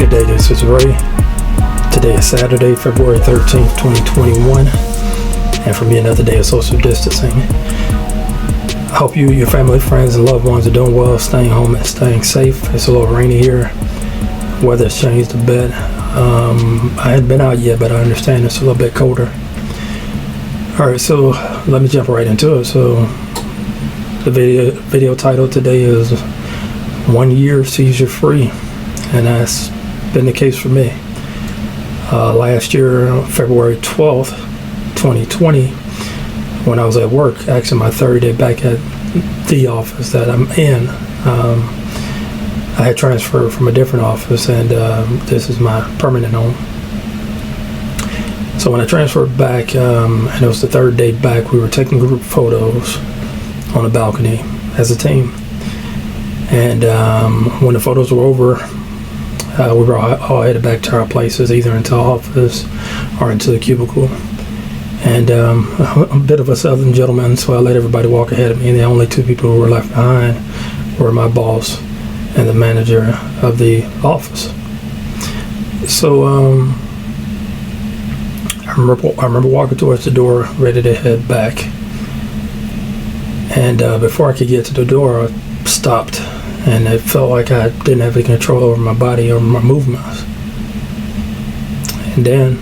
Good day, this is Ray. Today is Saturday, February 13th, 2021, and for me another day of social distancing. I hope you, your family, friends, and loved ones are doing well, staying home and staying safe. It's a little rainy here. Weather's changed a bit. I hadn't been out yet, but I understand it's a little bit colder. Alright, so let me jump right into it. So the video title today is 1 year seizure free, and that's been the case for me. Last year, February 12th, 2020, when I was at work, actually my third day back at the office that I'm in, I had transferred from a different office, and this is my permanent home. So when I transferred back, and it was the third day back, we were taking group photos on the balcony as a team. And when the photos were over, we were all headed back to our places, either into the office or into the cubicle. And I'm a bit of a southern gentleman, so I let everybody walk ahead of me, and the only two people who were left behind were my boss and the manager of the office. So I remember walking towards the door, ready to head back. And before I could get to the door, I stopped, and it felt like I didn't have any control over my body or my movements. And then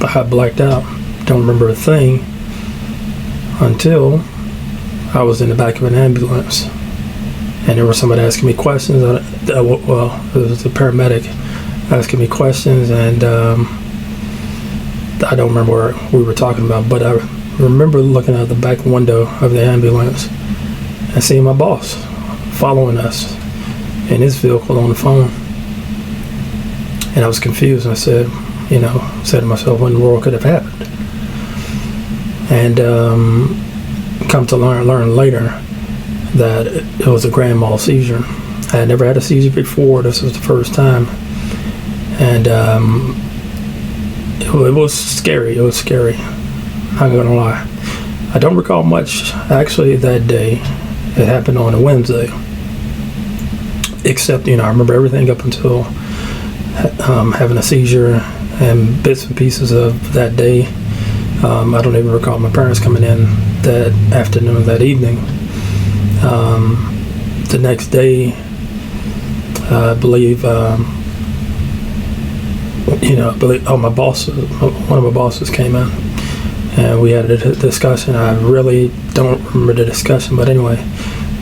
I blacked out. Don't remember a thing until I was in the back of an ambulance, and there was somebody asking me questions. Well, it was a paramedic asking me questions, and I don't remember what we were talking about, but I remember looking out the back window of the ambulance and seeing my boss following us in his vehicle on the phone. And I was confused, and I said to myself, what in the world could have happened? And come to learn later that it was a grand mal seizure. I had never had a seizure before. This was the first time. And it was scary. It was scary. I'm not gonna lie. I don't recall much actually that day. It happened on a Wednesday. Except, I remember everything up until having a seizure and bits and pieces of that day. I don't even recall my parents coming in that afternoon, that evening. The next day, I believe, my boss, one of my bosses came in, and we had a discussion. I really don't remember the discussion, but anyway,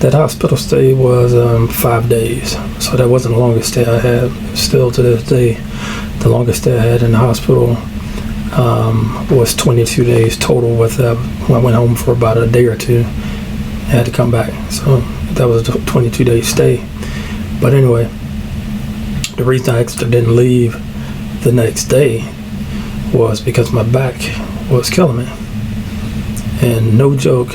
that hospital stay was 5 days, so that wasn't the longest stay I had. Still to this day, the longest stay I had in the hospital was 22 days total. With when I went home for about a day or two, I had to come back, so that was a 22-day stay. But anyway, the reason I actually didn't leave the next day was because my back was killing me. And no joke,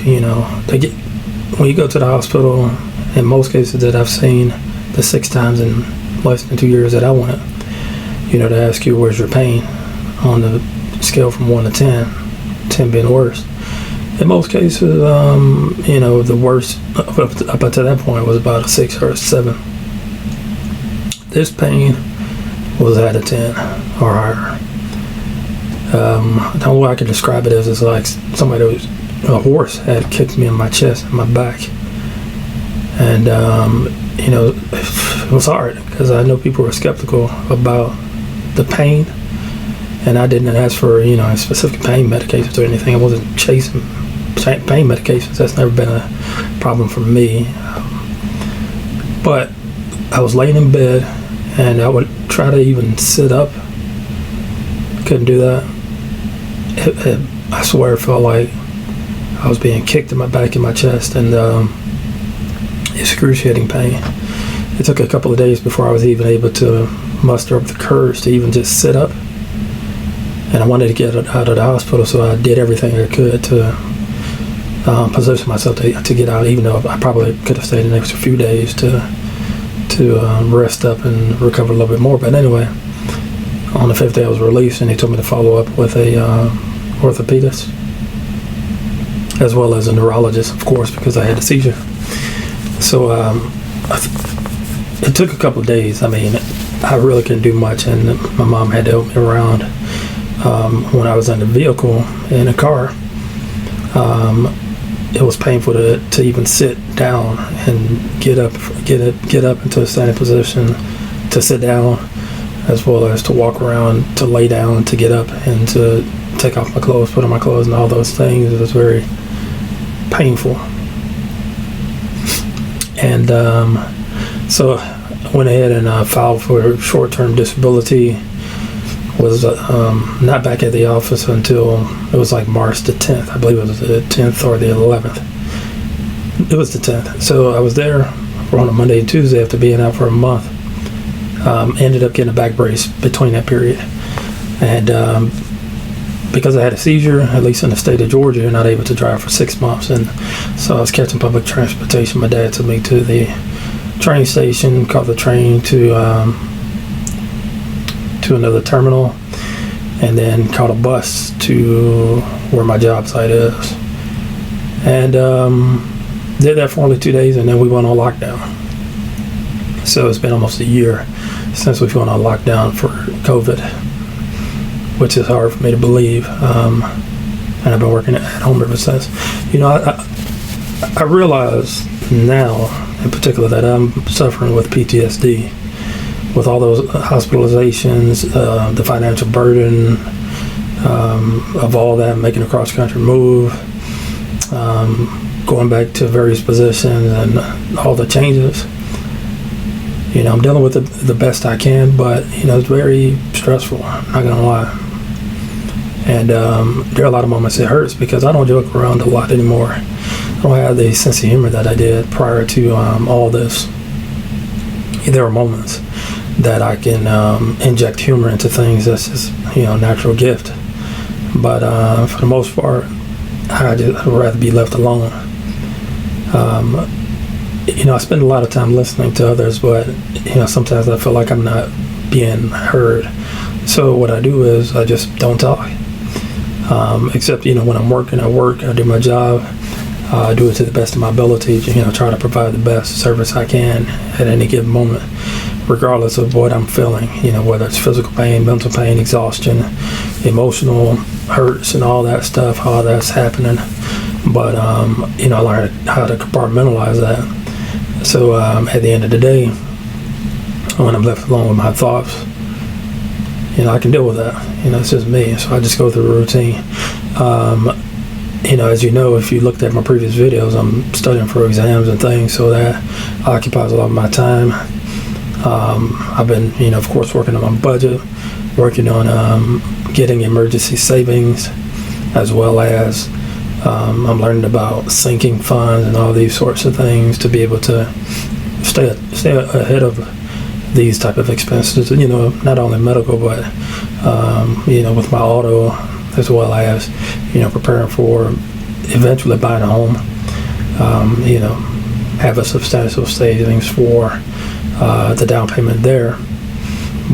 when you go to the hospital, in most cases that I've seen, the 6 times in less than 2 years that I went, they ask you, where's your pain on the scale from 1 to 10, 10 being worst. In most cases, the worst up until that point was about a 6 or a 7. This pain was at a 10 or higher. The only way I can describe it is like a horse had kicked me in my chest and my back. And, it was hard because I know people were skeptical about the pain, and I didn't ask for, specific pain medications or anything. I wasn't chasing pain medications. That's never been a problem for me. But I was laying in bed, and I would try to even sit up. Couldn't do that. I swear it felt like I was being kicked in my back and my chest, and excruciating pain. It took a couple of days before I was even able to muster up the courage to even just sit up. And I wanted to get out of the hospital, so I did everything I could to position myself to get out, even though I probably could have stayed an extra few days to rest up and recover a little bit more. But anyway, on the 5th day I was released, and he told me to follow up with a orthopedist, as well as a neurologist, of course, because I had a seizure. So it took a couple of days. I mean, I really couldn't do much, and my mom had to help me around. When I was in the vehicle, in a car, it was painful to even sit down and get up into a standing position, to sit down, as well as to walk around, to lay down, to get up, and to take off my clothes, put on my clothes, and all those things. It was very painful. And so I went ahead and filed for short-term disability. Was not back at the office until it was like March the 10th. I believe it was the 10th or the 11th. It was the 10th. So I was there on a Monday and Tuesday after being out for a month. Ended up getting a back brace between that period. And because I had a seizure, at least in the state of Georgia, you're not able to drive for 6 months. And so I was catching public transportation. My dad took me to the train station, caught the train to another terminal, and then caught a bus to where my job site is. And did that for only 2 days, and then we went on lockdown. So it's been almost a year since we've gone on lockdown for COVID, which is hard for me to believe. And I've been working at home ever since. You know, I realize now, in particular, that I'm suffering with PTSD, with all those hospitalizations, the financial burden of all that, making a cross-country move, going back to various positions, and all the changes. You know, I'm dealing with it the best I can, but, you know, it's very stressful, I'm not gonna lie. And there are a lot of moments it hurts because I don't joke around a lot anymore. I don't have the sense of humor that I did prior to all this. There are moments that I can inject humor into things. That's just, you know, a natural gift. But for the most part, I'd rather be left alone. You know, I spend a lot of time listening to others, but, you know, sometimes I feel like I'm not being heard. So what I do is I just don't talk. Except, you know, when I'm working, I work, I do my job, I do it to the best of my ability, you know, try to provide the best service I can at any given moment, regardless of what I'm feeling, you know, whether it's physical pain, mental pain, exhaustion, emotional hurts, and all that stuff, how that's happening. But, you know, I learned how to compartmentalize that. So at the end of the day, when I'm left alone with my thoughts, you know, I can deal with that. You know, it's just me. So I just go through the routine. You know, as you know, if you looked at my previous videos, I'm studying for exams and things, so that occupies a lot of my time. I've been, you know, of course, working on my budget, working on getting emergency savings, as well as I'm learning about sinking funds and all these sorts of things to be able to stay ahead of these type of expenses, you know, not only medical, but, you know, with my auto, as well as, you know, preparing for eventually buying a home, you know, have a substantial savings for the down payment there.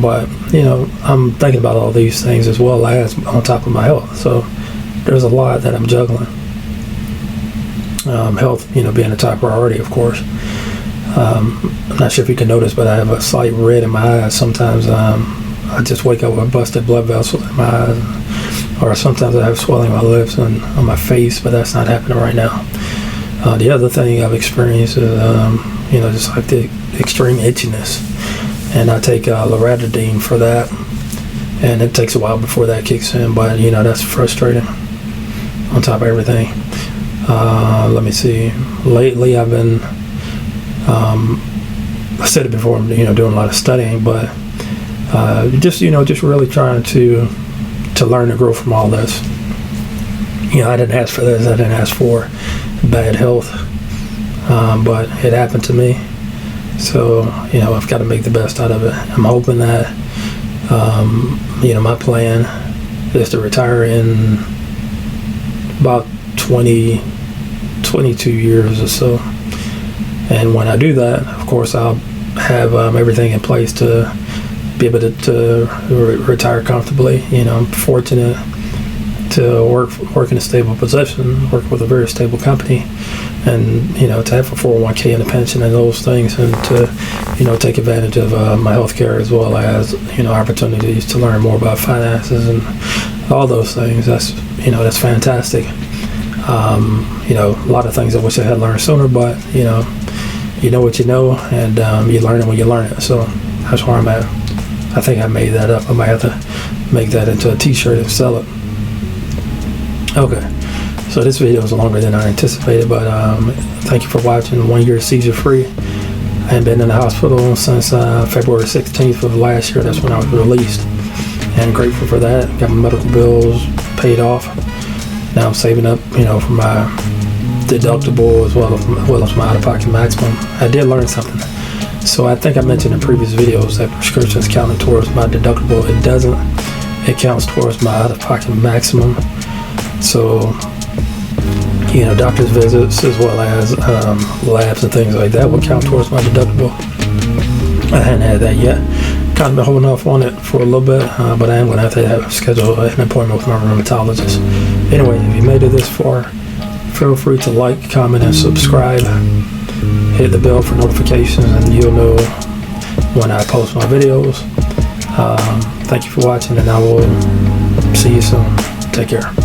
But, you know, I'm thinking about all these things as well as on top of my health. So there's a lot that I'm juggling. Health, you know, being a top priority, of course. I'm not sure if you can notice, but I have a slight red in my eyes. Sometimes I just wake up with busted blood vessels in my eyes, or sometimes I have swelling in my lips and on my face, but that's not happening right now. The other thing I've experienced is, you know, just like the extreme itchiness, and I take loratadine for that, and it takes a while before that kicks in, but, you know, that's frustrating on top of everything. Let me see. Lately, I've been, I said it before, I'm, you know, doing a lot of studying, but just, you know, just really trying to learn and grow from all this. You know, I didn't ask for this. I didn't ask for bad health, but it happened to me. So, you know, I've got to make the best out of it. I'm hoping that, you know, my plan is to retire in about 22 years or so. And when I do that, of course, I'll have everything in place to be able to retire comfortably. You know, I'm fortunate to work in a stable position, work with a very stable company, and, you know, to have a 401k and a pension and those things, and to take advantage of my health care, as well as, opportunities to learn more about finances and all those things. That's fantastic. A lot of things I wish I had learned sooner, but, you know what you know, and you learn it when you learn it. So that's where I'm at. I think I made that up. I might have to make that into a t-shirt and sell it. Okay. So this video is longer than I anticipated, but thank you for watching. 1 year seizure free. I haven't been in the hospital since February 16th of last year. That's when I was released, and grateful for that. Got my medical bills paid off. Now I'm saving up, for my deductible as well as my out-of-pocket maximum. I did learn something. So I think I mentioned in previous videos that prescriptions counted towards my deductible. It doesn't. It counts towards my out-of-pocket maximum. So, doctor's visits as well as labs and things like that will count towards my deductible. I hadn't had that yet. Kind of been holding off on it for a little bit, but I am going to have to schedule an appointment with my rheumatologist. Anyway, if you made it this far, feel free to like, comment, and subscribe. Hit the bell for notifications, and you'll know when I post my videos. Thank you for watching, and I will see you soon. Take care.